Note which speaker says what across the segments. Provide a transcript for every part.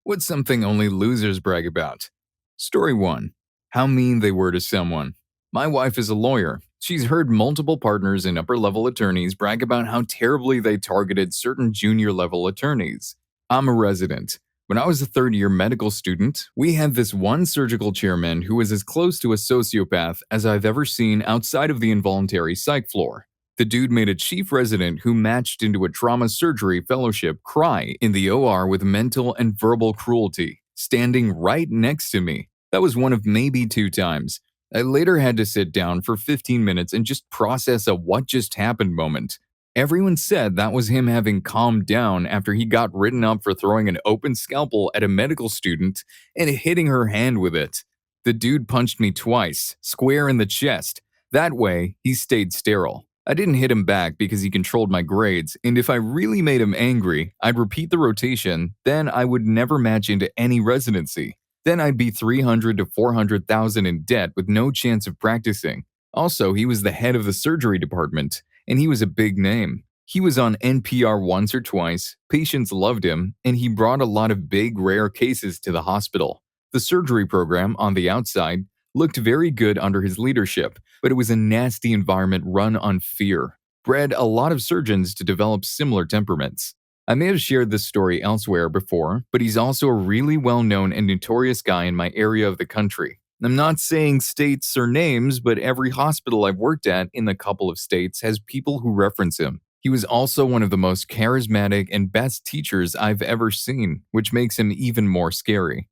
Speaker 1: What's something only losers brag about? Story 1. How mean they were to someone. My wife is a lawyer. She's heard multiple partners and upper level attorneys brag about how terribly they targeted certain junior level attorneys. I'm a resident. When I was a third year medical student, we had this one surgical chairman who was as close to a sociopath as I've ever seen outside of the involuntary psych floor. The dude made a chief resident who matched into a trauma surgery fellowship cry in the OR with mental and verbal cruelty, standing right next to me. That was one of maybe two times. I later had to sit down for 15 minutes and just process a what just happened moment. Everyone said that was him having calmed down after he got written up for throwing an open scalpel at a medical student and hitting her hand with it. The dude punched me twice, square in the chest. That way, he stayed sterile. I didn't hit him back because he controlled my grades, and if I really made him angry, I'd repeat the rotation, then I would never match into any residency. Then I'd be 300 to 400,000 in debt with no chance of practicing. Also, he was the head of the surgery department, and he was a big name. He was on NPR once or twice, patients loved him, and he brought a lot of big, rare cases to the hospital. The surgery program, on the outside, looked very good under his leadership, but it was a nasty environment run on fear, bred a lot of surgeons to develop similar temperaments. I may have shared this story elsewhere before, but he's also a really well-known and notorious guy in my area of the country. I'm not saying states or names, but every hospital I've worked at in a couple of states has people who reference him. He was also one of the most charismatic and best teachers I've ever seen, which makes him even more scary.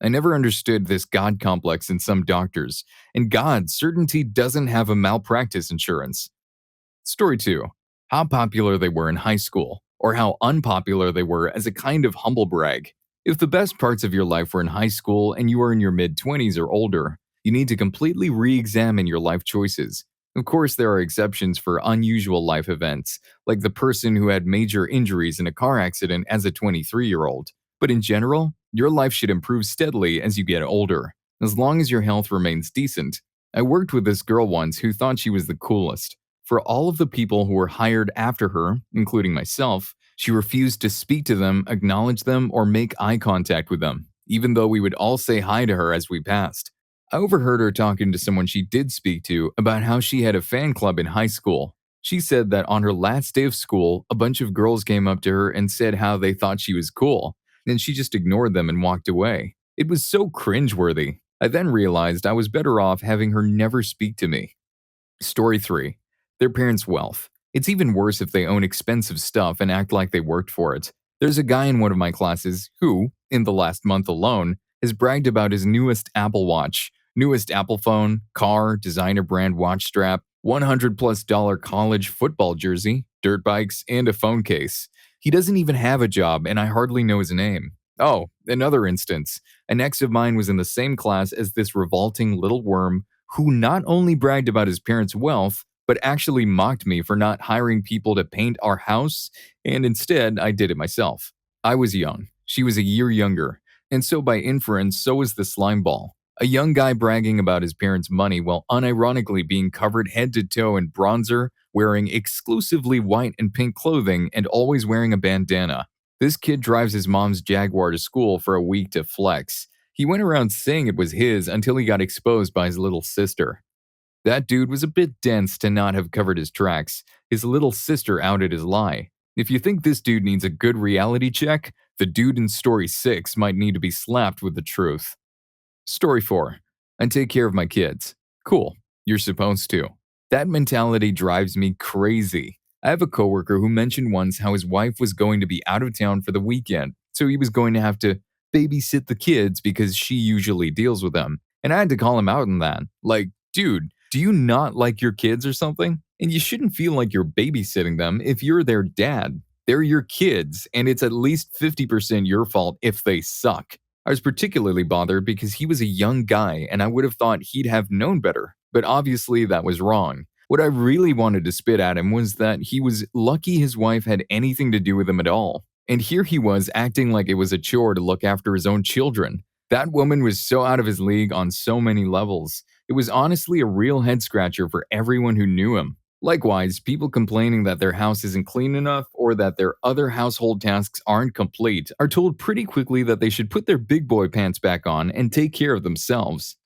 Speaker 1: I never understood this God complex in some doctors, and God's certainty doesn't have a malpractice insurance. Story 2. How popular they were in high school, or how unpopular they were as a kind of humble brag. If the best parts of your life were in high school and you are in your mid-20s or older, you need to completely re-examine your life choices. Of course, there are exceptions for unusual life events, like the person who had major injuries in a car accident as a 23-year-old. But in general, your life should improve steadily as you get older, as long as your health remains decent. I worked with this girl once who thought she was the coolest. For all of the people who were hired after her, including myself, she refused to speak to them, acknowledge them, or make eye contact with them, even though we would all say hi to her as we passed. I overheard her talking to someone she did speak to about how she had a fan club in high school. She said that on her last day of school, a bunch of girls came up to her and said how they thought she was cool, and she just ignored them and walked away. It was so cringeworthy. I then realized I was better off having her never speak to me. Story 3. Their parents' wealth. It's even worse if they own expensive stuff and act like they worked for it. There's a guy in one of my classes who, in the last month alone, has bragged about his newest Apple Watch, newest Apple phone, car, designer brand watch strap, $100+ college football jersey, dirt bikes, and a phone case. He doesn't even have a job, and I hardly know his name. Oh, another instance. An ex of mine was in the same class as this revolting little worm who not only bragged about his parents' wealth, but actually mocked me for not hiring people to paint our house, and instead I did it myself. I was young, she was a year younger, and so by inference, so was the slime ball. A young guy bragging about his parents' money while unironically being covered head to toe in bronzer, wearing exclusively white and pink clothing, and always wearing a bandana. This kid drives his mom's Jaguar to school for a week to flex. He went around saying it was his until he got exposed by his little sister. That dude was a bit dense to not have covered his tracks. His little sister outed his lie. If you think this dude needs a good reality check, the dude in story 6 might need to be slapped with the truth. Story 4. I take care of my kids. Cool. You're supposed to. That mentality drives me crazy. I have a coworker who mentioned once how his wife was going to be out of town for the weekend, so he was going to have to babysit the kids because she usually deals with them. And I had to call him out on that. Like, dude, do you not like your kids or something? And you shouldn't feel like you're babysitting them if you're their dad. They're your kids, and it's at least 50% your fault if they suck. I was particularly bothered because he was a young guy and I would have thought he'd have known better, but obviously that was wrong. What I really wanted to spit at him was that he was lucky his wife had anything to do with him at all. And here he was acting like it was a chore to look after his own children. That woman was so out of his league on so many levels. It was honestly a real head scratcher for everyone who knew him. Likewise, people complaining that their house isn't clean enough or that their other household tasks aren't complete are told pretty quickly that they should put their big boy pants back on and take care of themselves.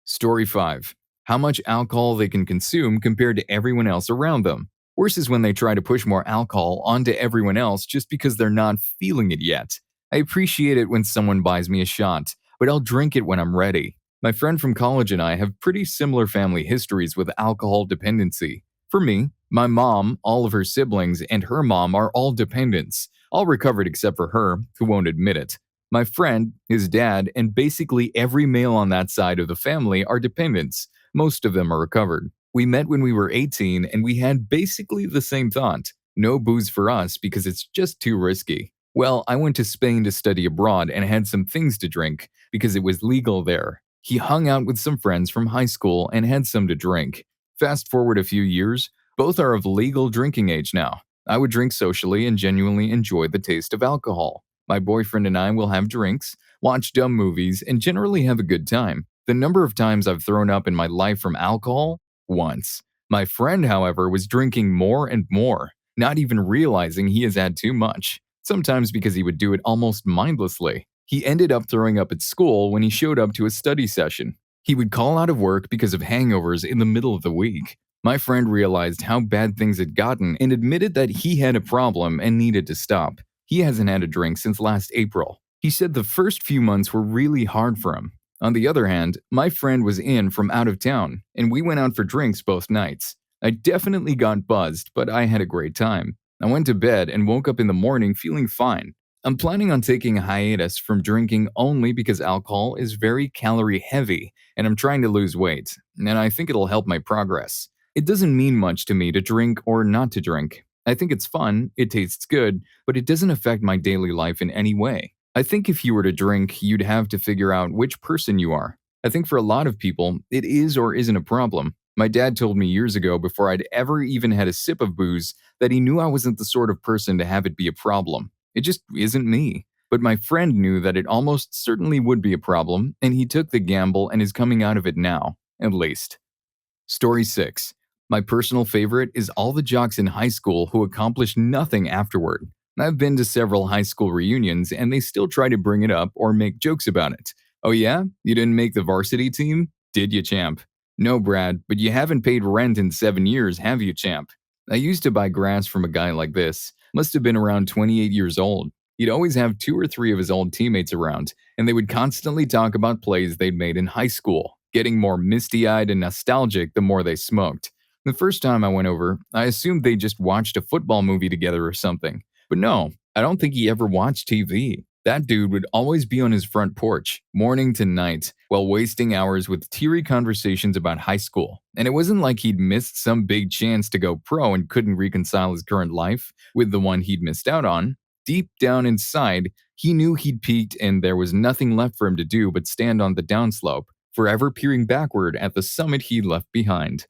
Speaker 1: Story 5. How much alcohol they can consume compared to everyone else around them. Worse is when they try to push more alcohol onto everyone else just because they're not feeling it yet. I appreciate it when someone buys me a shot, but I'll drink it when I'm ready. My friend from college and I have pretty similar family histories with alcohol dependency. For me, my mom, all of her siblings, and her mom are all dependents, all recovered except for her, who won't admit it. My friend, his dad, and basically every male on that side of the family are dependents. Most of them are recovered. We met when we were 18 and we had basically the same thought. No booze for us because it's just too risky. Well, I went to Spain to study abroad and had some things to drink because it was legal there. He hung out with some friends from high school and had some to drink. Fast forward a few years, both are of legal drinking age now. I would drink socially and genuinely enjoy the taste of alcohol. My boyfriend and I will have drinks, watch dumb movies, and generally have a good time. The number of times I've thrown up in my life from alcohol? Once. My friend, however, was drinking more and more, not even realizing he has had too much. Sometimes because he would do it almost mindlessly. He ended up throwing up at school when he showed up to a study session. He would call out of work because of hangovers in the middle of the week. My friend realized how bad things had gotten and admitted that he had a problem and needed to stop. He hasn't had a drink since last April. He said the first few months were really hard for him. On the other hand, my friend was in from out of town, and we went out for drinks both nights. I definitely got buzzed, but I had a great time. I went to bed and woke up in the morning feeling fine. I'm planning on taking a hiatus from drinking only because alcohol is very calorie heavy, and I'm trying to lose weight, and I think it'll help my progress. It doesn't mean much to me to drink or not to drink. I think it's fun, it tastes good, but it doesn't affect my daily life in any way. I think if you were to drink, you'd have to figure out which person you are. I think for a lot of people, it is or isn't a problem. My dad told me years ago, before I'd ever even had a sip of booze, that he knew I wasn't the sort of person to have it be a problem. It just isn't me. But my friend knew that it almost certainly would be a problem, and he took the gamble and is coming out of it now, at least. Story 6. My personal favorite is all the jocks in high school who accomplished nothing afterward. I've been to several high school reunions and they still try to bring it up or make jokes about it. Oh yeah? You didn't make the varsity team? Did you, champ? No, Brad, but you haven't paid rent in 7 years, have you, champ? I used to buy grass from a guy like this. Must have been around 28 years old. He'd always have 2 or 3 of his old teammates around, and they would constantly talk about plays they'd made in high school, getting more misty-eyed and nostalgic the more they smoked. The first time I went over, I assumed they just watched a football movie together or something. But no, I don't think he ever watched TV. That dude would always be on his front porch, morning to night, while wasting hours with teary conversations about high school. And it wasn't like he'd missed some big chance to go pro and couldn't reconcile his current life with the one he'd missed out on. Deep down inside, he knew he'd peaked and there was nothing left for him to do but stand on the downslope, forever peering backward at the summit he'd left behind.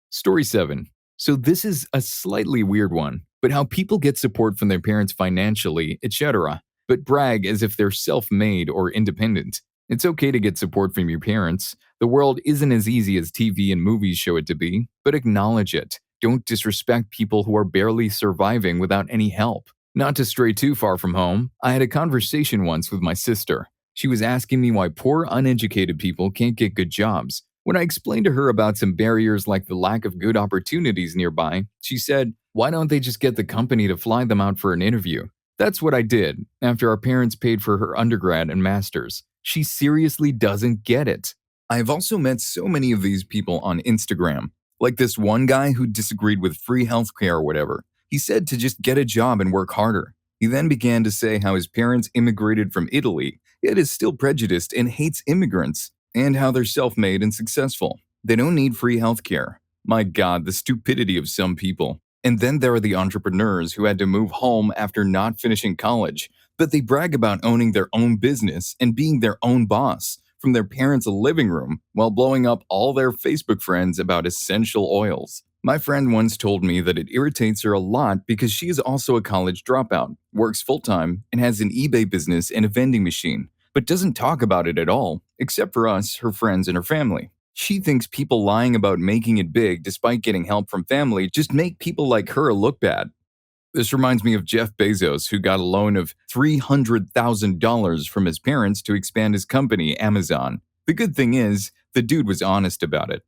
Speaker 1: Story 7. So this is a slightly weird one, but how people get support from their parents financially, etc., but brag as if they're self-made or independent. It's okay to get support from your parents. The world isn't as easy as TV and movies show it to be, but acknowledge it. Don't disrespect people who are barely surviving without any help. Not to stray too far from home, I had a conversation once with my sister. She was asking me why poor, uneducated people can't get good jobs. When I explained to her about some barriers like the lack of good opportunities nearby, she said, "Why don't they just get the company to fly them out for an interview?" That's what I did, after our parents paid for her undergrad and master's. She seriously doesn't get it. I have also met so many of these people on Instagram, like this one guy who disagreed with free healthcare or whatever. He said to just get a job and work harder. He then began to say how his parents immigrated from Italy, yet is still prejudiced and hates immigrants, and how they're self-made and successful. They don't need free healthcare. My God, the stupidity of some people. And then there are the entrepreneurs who had to move home after not finishing college, but they brag about owning their own business and being their own boss from their parents' living room while blowing up all their Facebook friends about essential oils. My friend once told me that it irritates her a lot because she is also a college dropout, works full-time, and has an eBay business and a vending machine, but doesn't talk about it at all, except for us, her friends, and her family. She thinks people lying about making it big despite getting help from family just make people like her look bad. This reminds me of Jeff Bezos, who got a loan of $300,000 from his parents to expand his company, Amazon. The good thing is, the dude was honest about it.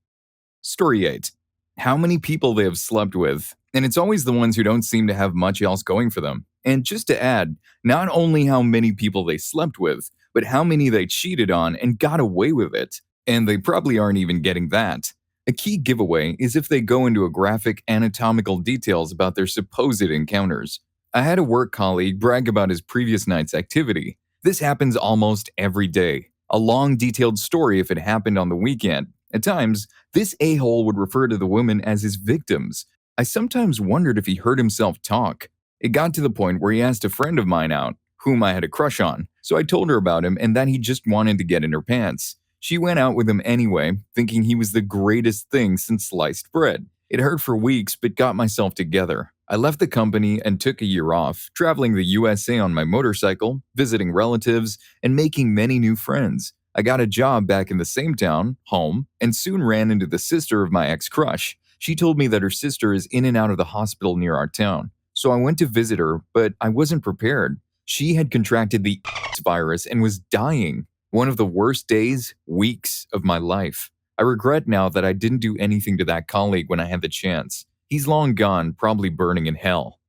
Speaker 1: Story 8. How many people they have slept with, and it's always the ones who don't seem to have much else going for them. And just to add, not only how many people they slept with, but how many they cheated on and got away with it. And they probably aren't even getting that. A key giveaway is if they go into a graphic anatomical details about their supposed encounters. I had a work colleague brag about his previous night's activity. This happens almost every day. A long detailed story if it happened on the weekend. At times, this a-hole would refer to the women as his victims. I sometimes wondered if he heard himself talk. It got to the point where he asked a friend of mine out, whom I had a crush on, so I told her about him and that he just wanted to get in her pants. She went out with him anyway, thinking he was the greatest thing since sliced bread. It hurt for weeks, but got myself together. I left the company and took a year off, traveling the USA on my motorcycle, visiting relatives, and making many new friends. I got a job back in the same town, home, and soon ran into the sister of my ex-crush. She told me that her sister is in and out of the hospital near our town. So I went to visit her, but I wasn't prepared. She had contracted the virus and was dying. One of the worst days, weeks of my life. I regret now that I didn't do anything to that colleague when I had the chance. He's long gone, probably burning in hell.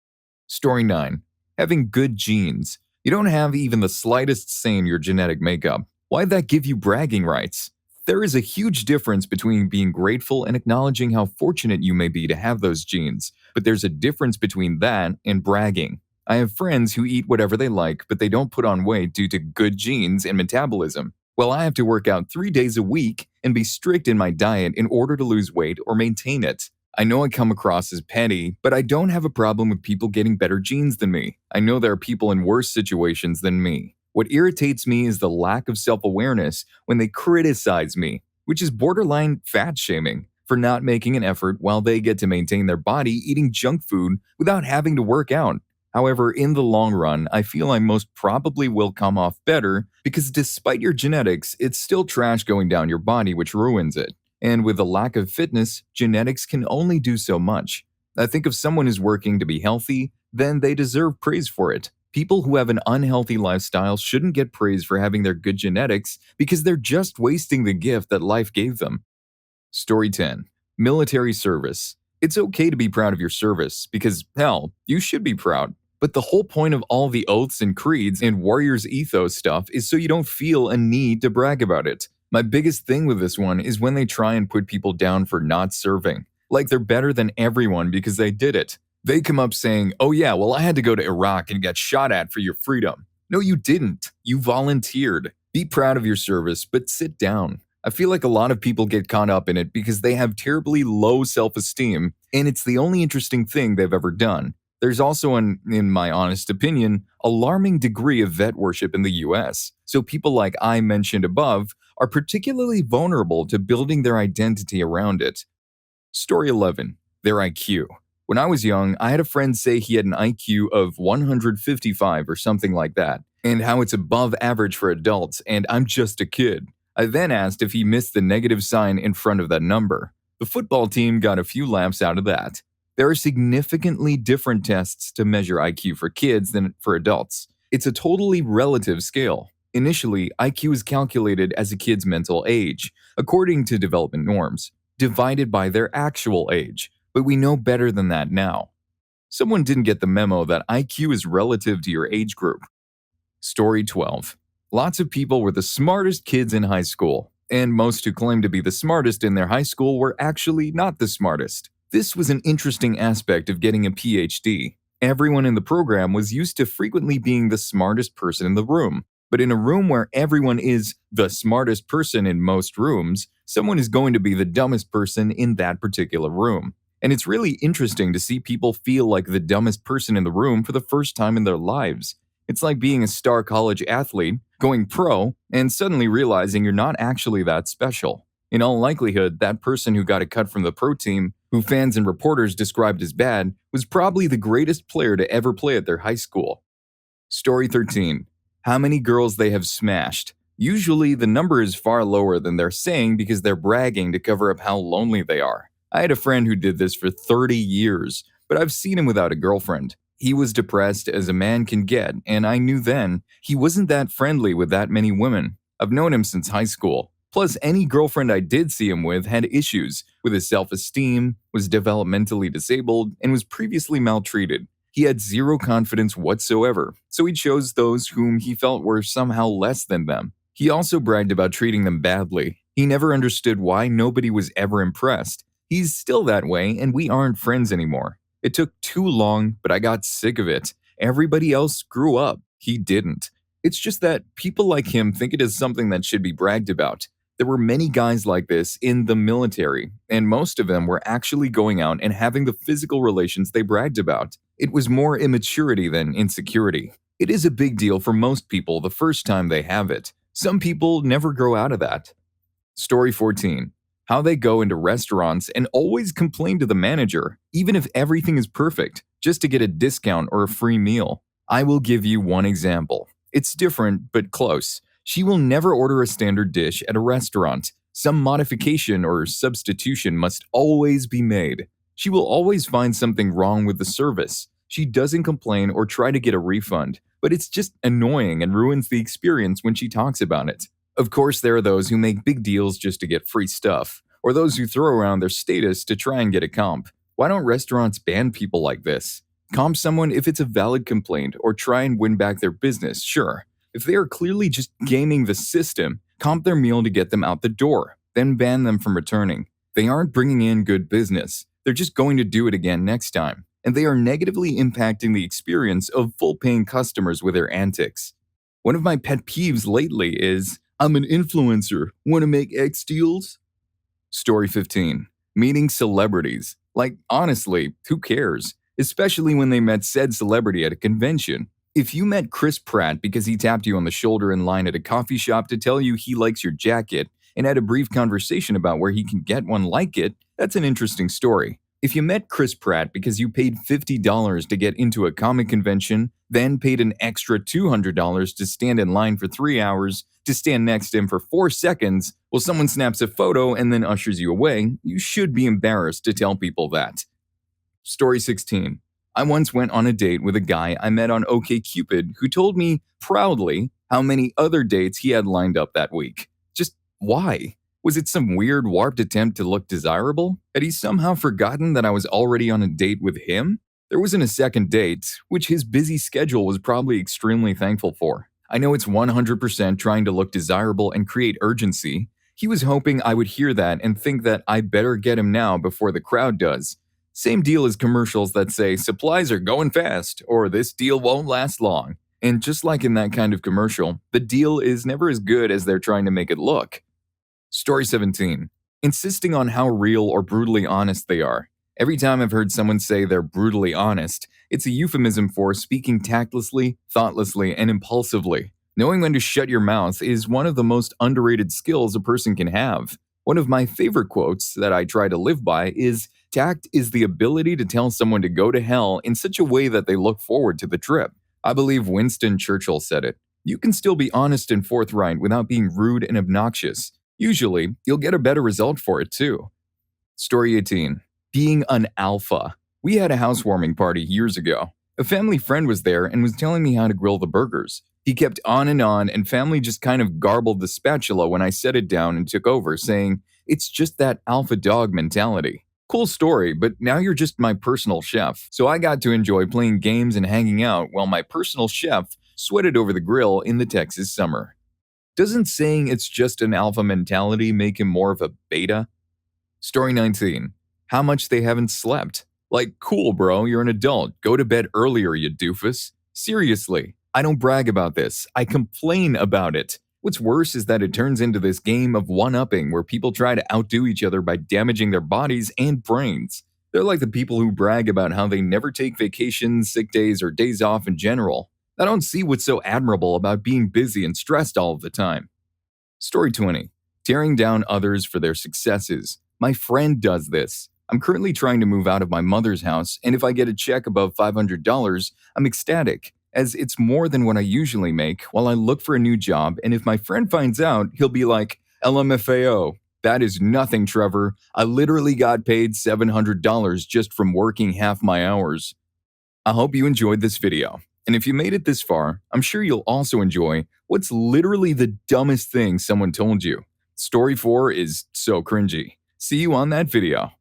Speaker 1: Story 9. Having good genes. You don't have even the slightest say in your genetic makeup. Why'd that give you bragging rights? There is a huge difference between being grateful and acknowledging how fortunate you may be to have those genes, but there's a difference between that and bragging. I have friends who eat whatever they like, but they don't put on weight due to good genes and metabolism. Well, I have to work out 3 days a week and be strict in my diet in order to lose weight or maintain it. I know I come across as petty, but I don't have a problem with people getting better genes than me. I know there are people in worse situations than me. What irritates me is the lack of self-awareness when they criticize me, which is borderline fat shaming, for not making an effort while they get to maintain their body eating junk food without having to work out. However, in the long run, I feel I most probably will come off better because despite your genetics, it's still trash going down your body which ruins it. And with a lack of fitness, genetics can only do so much. I think if someone is working to be healthy, then they deserve praise for it. People who have an unhealthy lifestyle shouldn't get praise for having their good genetics because they're just wasting the gift that life gave them. Story 10. Military service. It's okay to be proud of your service because, hell, you should be proud. But the whole point of all the oaths and creeds and warriors ethos stuff is so you don't feel a need to brag about it. My biggest thing with this one is when they try and put people down for not serving. Like they're better than everyone because they did it. They come up saying, oh yeah, well I had to go to Iraq and get shot at for your freedom. No, you didn't. You volunteered. Be proud of your service, but sit down. I feel like a lot of people get caught up in it because they have terribly low self-esteem, and it's the only interesting thing they've ever done. There's also an, in my honest opinion, alarming degree of vet worship in the US, so people like I mentioned above are particularly vulnerable to building their identity around it. Story 11. Their IQ. When I was young, I had a friend say he had an IQ of 155 or something like that, and how it's above average for adults, and I'm just a kid. I then asked if he missed the negative sign in front of that number. The football team got a few laughs out of that. There are significantly different tests to measure IQ for kids than for adults. It's a totally relative scale. Initially, IQ is calculated as a kid's mental age, according to development norms, divided by their actual age, but we know better than that now. Someone didn't get the memo that IQ is relative to your age group. Story 12. Lots of people were the smartest kids in high school, and most who claimed to be the smartest in their high school were actually not the smartest. This was an interesting aspect of getting a PhD. Everyone in the program was used to frequently being the smartest person in the room. But in a room where everyone is the smartest person in most rooms, someone is going to be the dumbest person in that particular room. And it's really interesting to see people feel like the dumbest person in the room for the first time in their lives. It's like being a star college athlete, going pro, and suddenly realizing you're not actually that special. In all likelihood, that person who got a cut from the pro team, who fans and reporters described as bad, was probably the greatest player to ever play at their high school. Story 13. How many girls they have smashed. Usually, the number is far lower than they're saying because they're bragging to cover up how lonely they are. I had a friend who did this for 30 years, but I've seen him without a girlfriend. He was depressed as a man can get, and I knew then he wasn't that friendly with that many women. I've known him since high school. Plus, any girlfriend I did see him with had issues with his self esteem, was developmentally disabled, and was previously maltreated. He had zero confidence whatsoever, so he chose those whom he felt were somehow less than them. He also bragged about treating them badly. He never understood why nobody was ever impressed. He's still that way, and we aren't friends anymore. It took too long, but I got sick of it. Everybody else grew up. He didn't. It's just that people like him think it is something that should be bragged about. There were many guys like this in the military, and most of them were actually going out and having the physical relations they bragged about. It was more immaturity than insecurity. It is a big deal for most people the first time they have it. Some people never grow out of that. Story 14. How they go into restaurants and always complain to the manager, even if everything is perfect, just to get a discount or a free meal. I will give you one example. It's different, but close. She will never order a standard dish at a restaurant. Some modification or substitution must always be made. She will always find something wrong with the service. She doesn't complain or try to get a refund, but it's just annoying and ruins the experience when she talks about it. Of course, there are those who make big deals just to get free stuff, or those who throw around their status to try and get a comp. Why don't restaurants ban people like this? Comp someone if it's a valid complaint or try and win back their business, sure. If they are clearly just gaming the system, comp their meal to get them out the door, then ban them from returning. They aren't bringing in good business. They're just going to do it again next time, and they are negatively impacting the experience of full-paying customers with their antics. One of my pet peeves lately is, I'm an influencer, want to make X deals? Story 15. Meeting celebrities. Like, honestly, who cares? Especially when they met said celebrity at a convention. If you met Chris Pratt because he tapped you on the shoulder in line at a coffee shop to tell you he likes your jacket and had a brief conversation about where he can get one like it, that's an interesting story. If you met Chris Pratt because you paid $50 to get into a comic convention, then paid an extra $200 to stand in line for 3 hours, to stand next to him for 4 seconds, while someone snaps a photo and then ushers you away, you should be embarrassed to tell people that. Story 16. I once went on a date with a guy I met on OkCupid who told me proudly how many other dates he had lined up that week. Just why? Was it some weird warped attempt to look desirable? Had he somehow forgotten that I was already on a date with him? There wasn't a second date, which his busy schedule was probably extremely thankful for. I know it's 100% trying to look desirable and create urgency. He was hoping I would hear that and think that I better get him now before the crowd does. Same deal as commercials that say supplies are going fast or this deal won't last long. And just like in that kind of commercial, the deal is never as good as they're trying to make it look. Story 17. Insisting on how real or brutally honest they are. Every time I've heard someone say they're brutally honest, it's a euphemism for speaking tactlessly, thoughtlessly, and impulsively. Knowing when to shut your mouth is one of the most underrated skills a person can have. One of my favorite quotes that I try to live by is, tact is the ability to tell someone to go to hell in such a way that they look forward to the trip. I believe Winston Churchill said it. You can still be honest and forthright without being rude and obnoxious. Usually, you'll get a better result for it too. Story 18. Being an alpha. We had a housewarming party years ago. A family friend was there and was telling me how to grill the burgers. He kept on, and family just kind of garbled the spatula when I set it down and took over, saying, it's just that alpha dog mentality. Cool story, but now you're just my personal chef, so I got to enjoy playing games and hanging out while my personal chef sweated over the grill in the Texas summer. Doesn't saying it's just an alpha mentality make him more of a beta? Story 19. How much they haven't slept. Like, cool bro, you're an adult, go to bed earlier, you doofus. Seriously, I don't brag about this, I complain about it. What's worse is that it turns into this game of one-upping where people try to outdo each other by damaging their bodies and brains. They're like the people who brag about how they never take vacations, sick days, or days off in general. I don't see what's so admirable about being busy and stressed all of the time. Story 20. Tearing down others for their successes. My friend does this. I'm currently trying to move out of my mother's house, and if I get a check above $500, I'm ecstatic. as it's more than what I usually make while I look for a new job, and if my friend finds out, he'll be like, LMFAO, that is nothing, Trevor. I literally got paid $700 just from working half my hours. I hope you enjoyed this video, and if you made it this far, I'm sure you'll also enjoy what's literally the dumbest thing someone told you. Story 4 is so cringy. See you on that video.